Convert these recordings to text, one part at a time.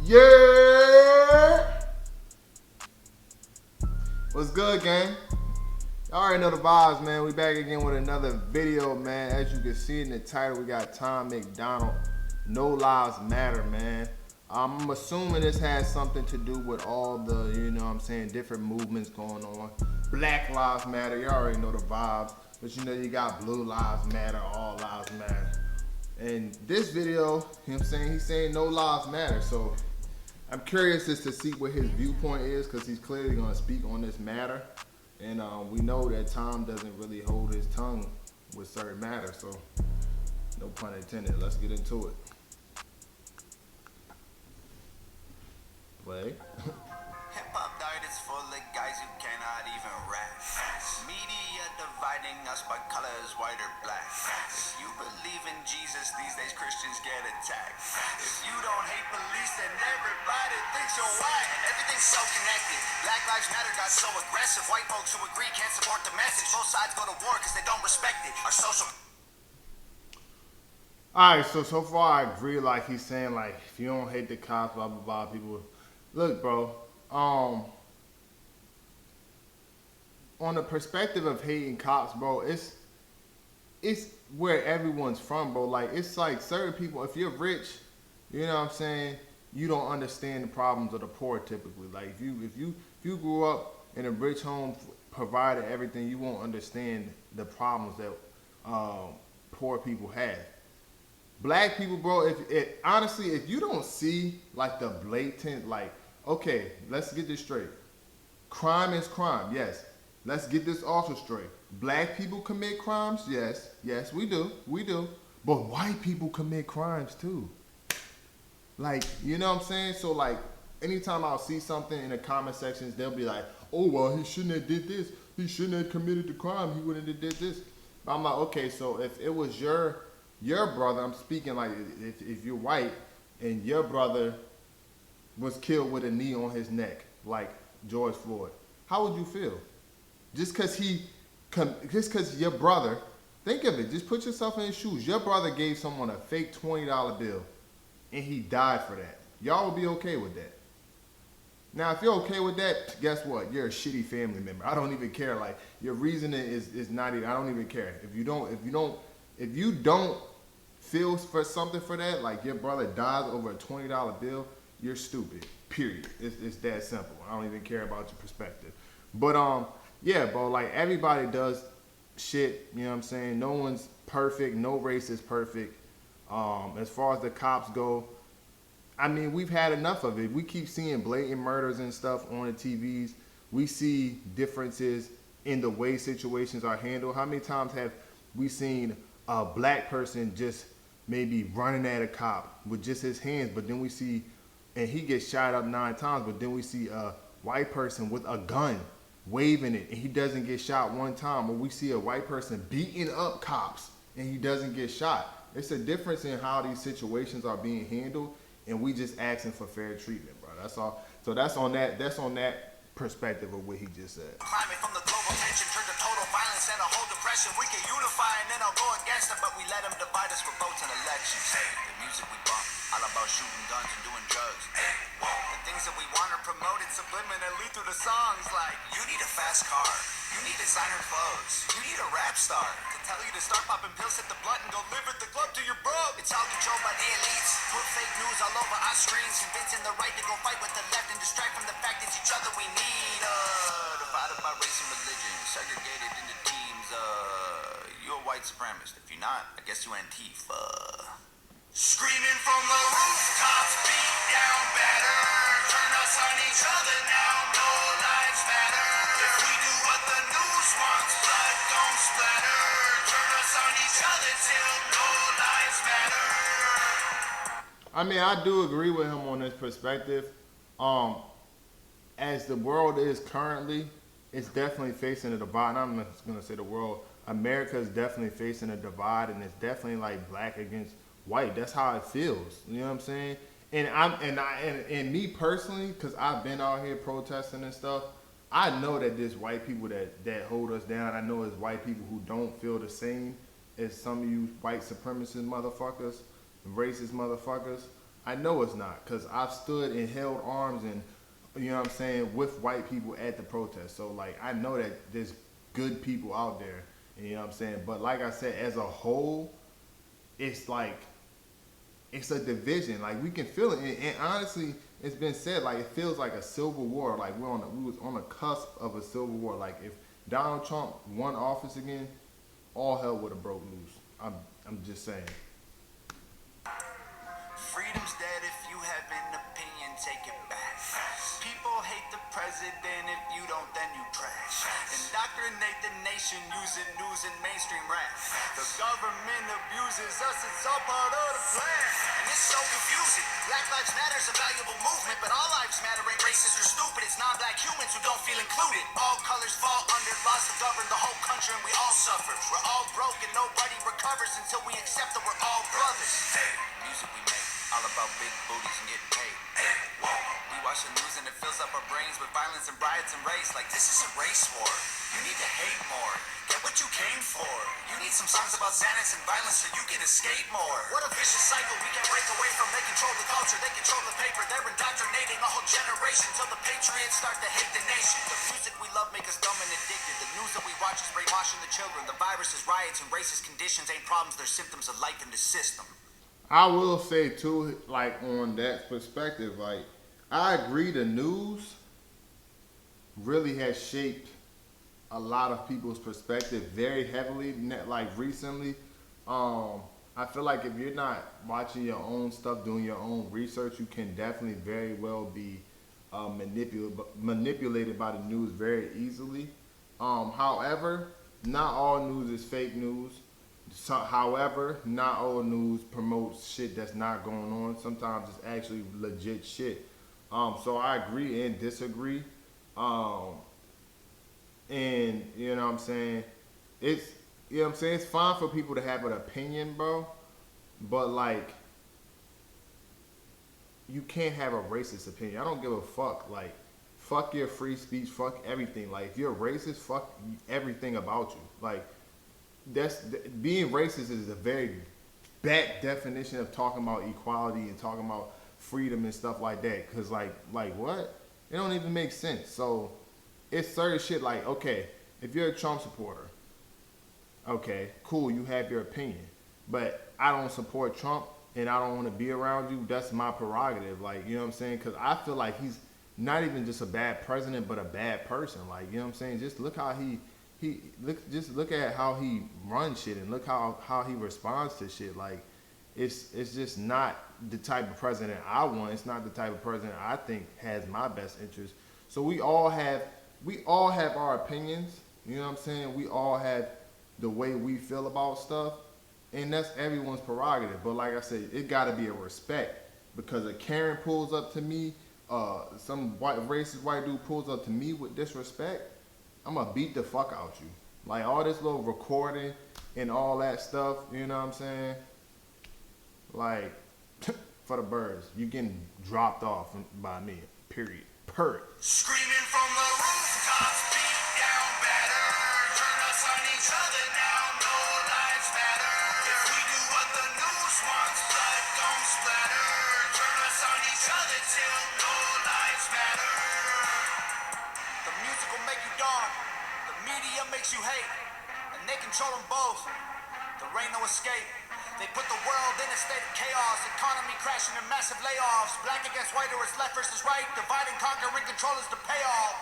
Yeah! What's good, gang? Y'all already know the vibes, man. We back again with another video, man. As you can see in the title, we got Tom MacDonald. No Lives Matter, man. I'm assuming this has something to do with all the, you know what I'm saying, different movements going on. Black Lives Matter, you already know the vibes. But you know, you got Blue Lives Matter, All Lives Matter. And this video, you know what I'm saying, he's saying no lives matter. So I'm curious as to see what his viewpoint is, because he's clearly going to speak on this matter. And we know that Tom doesn't really hold his tongue with certain matters. So no pun intended. Let's get into it. Play. Hip-hop diet is full of guys who cannot even rap. Media dividing us by colors, white or black. If you believe in Jesus, these days Christians get attacked. If you don't hate police, then everybody thinks you're white. Everything's so connected. Black Lives Matter got so aggressive. White folks who agree can't support the message. Both sides go to war because they don't respect it. Our social... Alright, so far I agree. Like, he's saying, like, if you don't hate the cops, blah, blah, blah, people... Look, bro, on the perspective of hating cops, bro, it's where everyone's from, bro. Like, it's like certain people, if you're rich, you know what I'm saying, you don't understand the problems of the poor typically. Like, if you grew up in a rich home, provided everything, you won't understand the problems that poor people have. Black people, bro, honestly, if you don't see like the blatant, like, okay, let's get this straight. Crime is crime, yes. Let's get this also straight. Black people commit crimes, yes. Yes, we do. But white people commit crimes too. Like, you know what I'm saying? So like, anytime I'll see something in the comment sections, they'll be like, oh, well, he shouldn't have did this. He shouldn't have committed the crime. He wouldn't have did this. But I'm like, okay, so if it was your brother, I'm speaking like if you're white and your brother was killed with a knee on his neck, like George Floyd, how would you feel? Just because your brother, think of it, just put yourself in his shoes. Your brother gave someone a fake $20 bill and he died for that. Y'all would be okay with that. Now, if you're okay with that, guess what? You're a shitty family member. I don't even care. Like, your reasoning is not even, I don't even care. If you don't feel for something for that, like your brother dies over a $20 bill, you're stupid. Period. It's that simple. I don't even care about your perspective. But yeah, bro, like everybody does shit, you know what I'm saying? No one's perfect, no race is perfect. As far as the cops go, I mean, we've had enough of it. We keep seeing blatant murders and stuff on the TVs. We see differences in the way situations are handled. How many times have we seen a black person just maybe running at a cop with just his hands, but then we see, and he gets shot up 9 times, but then we see a white person with a gun waving it and he doesn't get shot 1 time, or we see a white person beating up cops and he doesn't get shot. It's a difference in how these situations are being handled, and we just asking for fair treatment, bro. That's all. So that's on that perspective of what he just said. Climate from the global tension turned to total violence and a whole depression. We can unify and then I'll go against them, but we let them divide us for votes and elections. Hey, the music we bump, all about shooting guns and doing drugs. Hey, whoa, the things that we want are promoted subliminally through the songs, like you need a fast car, you need designer clothes, you need a rap star to tell you to start popping pills, hit the blunt, and go live at the club to your bro. It's all controlled by the elites, put fake news all over our screens, convincing the right to go fight with the left and distract from the fact it's each other we need. Divided by race and religion, segregated into teams. You're a white supremacist. If you're not, I guess you Antifa. Screaming from the rooftops, beat down better. Turn us on each other now, no lives matter. If we do what the news wants, blood don't splatter. Turn us on each other till no lives matter. I mean, I do agree with him on this perspective. As the world is currently, it's definitely facing a divide. I'm not going to say the world. America is definitely facing a divide, and it's definitely like black against white. That's how it feels. You know what I'm saying? And me personally, because I've been out here protesting and stuff, I know that there's white people that hold us down. I know there's white people who don't feel the same as some of you white supremacist motherfuckers, racist motherfuckers. I know it's not, because I've stood and held arms and, you know what I'm saying, with white people at the protest. So, like, I know that there's good people out there, and, you know what I'm saying? But like I said, as a whole, it's like, it's a division. Like, we can feel it. And honestly, it's been said, like, it feels like a civil war. Like, we was on the cusp of a civil war. Like, if Donald Trump won office again, all hell would have broke loose. I'm just saying. Freedom's dead. If you have an opinion, take it back. People hate the president. If you don't, then you trash. Indoctrinate the nation using news and mainstream rap. The government abuses us. It's all part of the plan. And it's so confusing. Black Lives Matter is a valuable movement, but all lives matter ain't racist or stupid. It's non-black humans who don't feel included. All colors fall under laws to govern the whole country, and we all suffer. We're all broke and nobody recovers until we accept that we're all brothers. Hey, music we make. All about big booties and getting paid. Hey, whoa. We watch the news and it fills up our brains with violence and riots and race. Like this is a race war. You need to hate more. Get what you came for. You need some songs about Xanax and violence so you can escape more. What a vicious cycle we can't break away from. They control the culture, they control the paper. They're indoctrinating a whole generation till the patriots start to hate the nation. The music we love make us dumb and addicted. The news that we watch is brainwashing the children. The viruses, riots, and racist conditions ain't problems. They're symptoms of life in the system. I will say too, like on that perspective, like I agree the news really has shaped a lot of people's perspective very heavily, like recently. I feel like if you're not watching your own stuff, doing your own research, you can definitely very well be manipulated by the news very easily. However, not all news is fake news. So, however, not all news promotes shit that's not going on. Sometimes it's actually legit shit. So I agree and disagree. And you know what I'm saying? It's you know what I'm saying? It's fine for people to have an opinion, bro. But like you can't have a racist opinion. I don't give a fuck. Like, fuck your free speech, fuck everything. Like if you're racist, fuck everything about you. Like that's being racist is a very bad definition of talking about equality and talking about freedom and stuff like that. Cause like what? It don't even make sense. So it's certain shit like, okay, if you're a Trump supporter, okay, cool, you have your opinion, but I don't support Trump and I don't want to be around you. That's my prerogative. Like, you know what I'm saying? Cause I feel like he's not even just a bad president, but a bad person. Like, you know what I'm saying? Just look how look at how he runs shit and look how he responds to shit. Like it's just not the type of president I want. It's not the type of president I think has my best interest. So we all have our opinions, you know what I'm saying? We all have the way we feel about stuff, and that's everyone's prerogative. But like I said, it gotta be a respect, because if Karen pulls up to me, some racist white dude pulls up to me with disrespect, I'm gonna beat the fuck out you. Like all this little recording and all that stuff, you know what I'm saying? Like, for the birds, you getting dropped off by me, period. Screaming from the rooftops, beat down better. Turn us on each other now, no lives matter. If we do what the news wants, blood don't splatter. Turn us on each other till no lives matter. The music will make you dark, the media makes you hate, and they control them both. There ain't no escape. They put the world in a state of chaos, economy crashing and massive layoffs. Black against white, or it's left versus right. Divide and conquer and control is the payoff.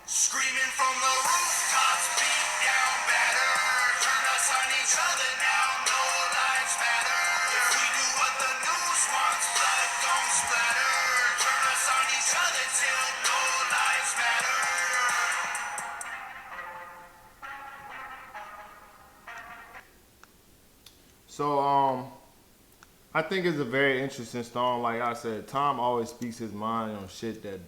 Screaming from the rooftops, beat down better. Turn us on each other now, no lives matter. If we do what the news wants, blood don't splatter. Turn us on each other till no lives matter. So I think it's a very interesting song. Like I said, Tom always speaks his mind on shit that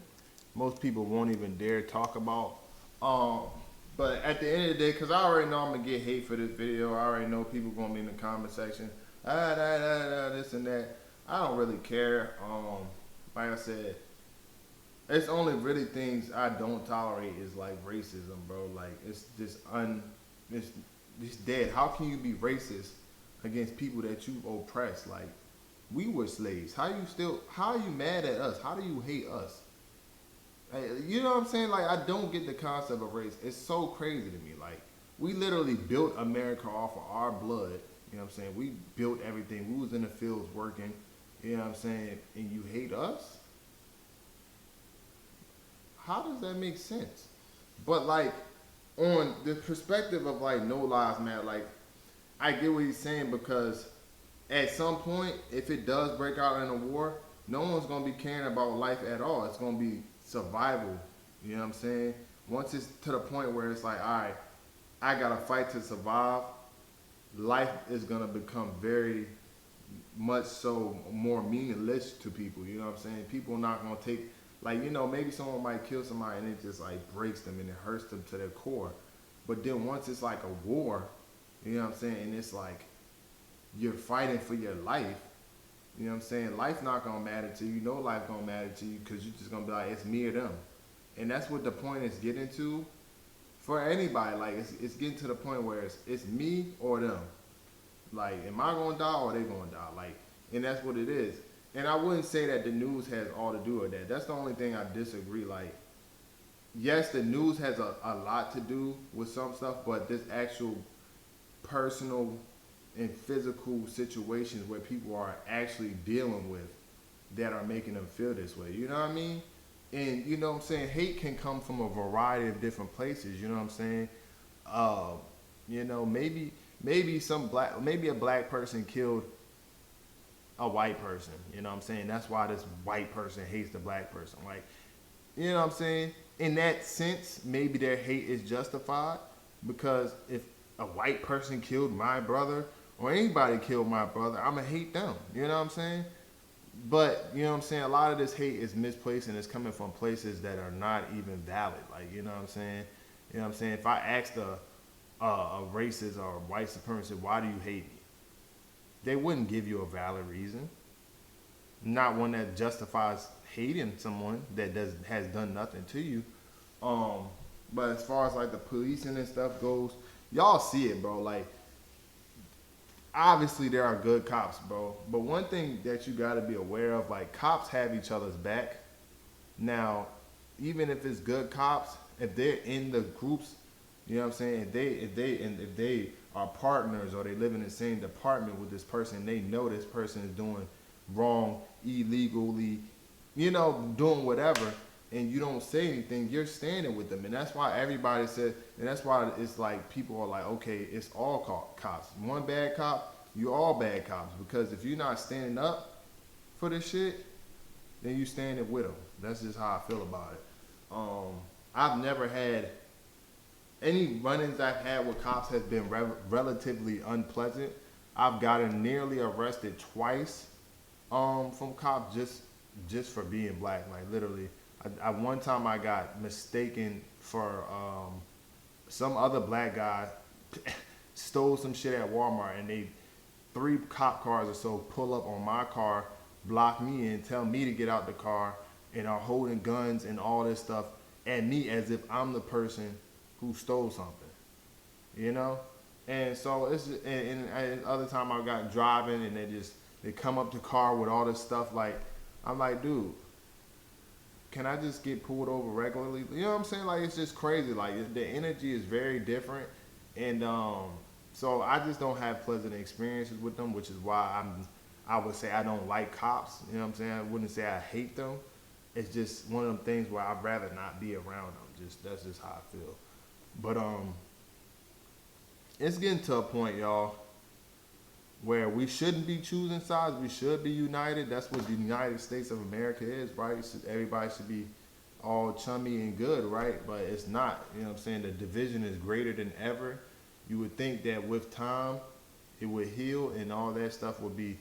most people won't even dare talk about. But at the end of the day, because I already know I'm going to get hate for this video. I already know people going to be in the comment section. This and that. I don't really care. Like I said, it's only really things I don't tolerate is like racism, bro. Like it's just it's dead. How can you be racist against people that you oppress? Like, We were slaves. How are you mad at us? How do you hate us? You know what I'm saying? Like, I don't get the concept of race. It's so crazy to me. Like, we literally built America off of our blood. You know what I'm saying? We built everything. We was in the fields working. You know what I'm saying? And you hate us? How does that make sense? But like, on the perspective of like no lives matter, like I get what he's saying because at some point, if it does break out in a war, no one's gonna be caring about life at all. It's gonna be survival. You know what I'm saying? Once it's to the point where it's like, all right, I gotta fight to survive, life is gonna become very much so more meaningless to people. You know what I'm saying? People not gonna take, like, you know, maybe someone might kill somebody and it just like breaks them and it hurts them to their core. But then once it's like a war, you know what I'm saying, and it's like you're fighting for your life, you know what I'm saying? Life not gonna matter to you. No life gonna matter to you because you're just gonna be like, it's me or them. And that's what the point is getting to for anybody. Like, it's getting to the point where it's me or them. Like, am I gonna die or they gonna die? Like, and that's what it is. And I wouldn't say that the news has all to do with that. That's the only thing I disagree. Like, yes, the news has a lot to do with some stuff, but this actual personal and physical situations where people are actually dealing with that are making them feel this way. You know what I mean? And you know what I'm saying? Hate can come from a variety of different places. You know what I'm saying? Uh, you know, maybe maybe a black person killed a white person. You know what I'm saying? That's why this white person hates the black person. Like, you know what I'm saying? In that sense, maybe their hate is justified because if a white person killed my brother or anybody killed my brother, I'ma hate them. You know what I'm saying? But, you know what I'm saying, a lot of this hate is misplaced and it's coming from places that are not even valid. Like, you know what I'm saying? You know what I'm saying? If I asked a racist or a white supremacist, why do you hate me? They wouldn't give you a valid reason. Not one that justifies hating someone that has done nothing to you. But as far as like the policing and stuff goes, y'all see it, bro. Like, obviously there are good cops, bro. But one thing that you gotta be aware of, like, cops have each other's back. Now, even if it's good cops, if they're in the groups, you know what I'm saying? If they are partners or they live in the same department with this person, they know this person is doing wrong, illegally, you know, doing whatever, and you don't say anything, you're standing with them. And that's why everybody said, and that's why it's like people are like, okay, it's all cops. One bad cop, you all bad cops. Because if you're not standing up for this shit, then you standing with them. That's just how I feel about it. I've never had any run-ins I've had with cops has been relatively unpleasant. I've gotten nearly arrested twice from cops just for being black. Like, literally, one time I got mistaken for some other black guy stole some shit at Walmart, and 3 cop cars or so pull up on my car, block me in, tell me to get out the car, and are holding guns and all this stuff at me as if I'm the person who stole something, you know? And so it's just, and other time I got driving and they come up to the car with all this stuff. Like, I'm like, dude, can I just get pulled over regularly? You know what I'm saying? Like, it's just crazy. Like, the energy is very different. And so I just don't have pleasant experiences with them, which is why I would say I don't like cops. You know what I'm saying? I wouldn't say I hate them. It's just one of them things where I'd rather not be around them. That's just how I feel. But it's getting to a point, y'all, where we shouldn't be choosing sides. We should be united. That's what the United States of America is, right? Everybody should be all chummy and good, right? But it's not. You know what I'm saying? The division is greater than ever. You would think that with time, it would heal and all that stuff would be,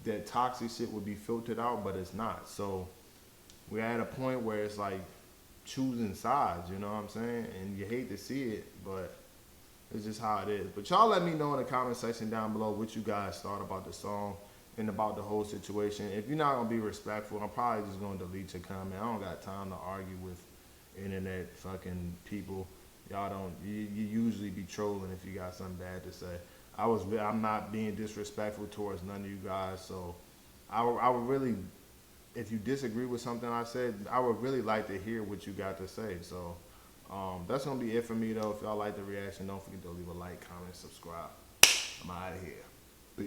that toxic shit would be filtered out, but it's not. So we're at a point where it's like choosing sides, you know what I'm saying? And you hate to see it, but it's just how it is. But y'all let me know in the comment section down below what you guys thought about the song and about the whole situation. If you're not going to be respectful, I'm probably just going to delete your comment. I don't got time to argue with internet fucking people. Y'all don't, you usually be trolling if you got something bad to say. I'm not being disrespectful towards none of you guys, so I would really, if you disagree with something I said, I would really like to hear what you got to say. So that's gonna be it for me though. If y'all like the reaction, don't forget to leave a like, comment, subscribe. I'm out of here.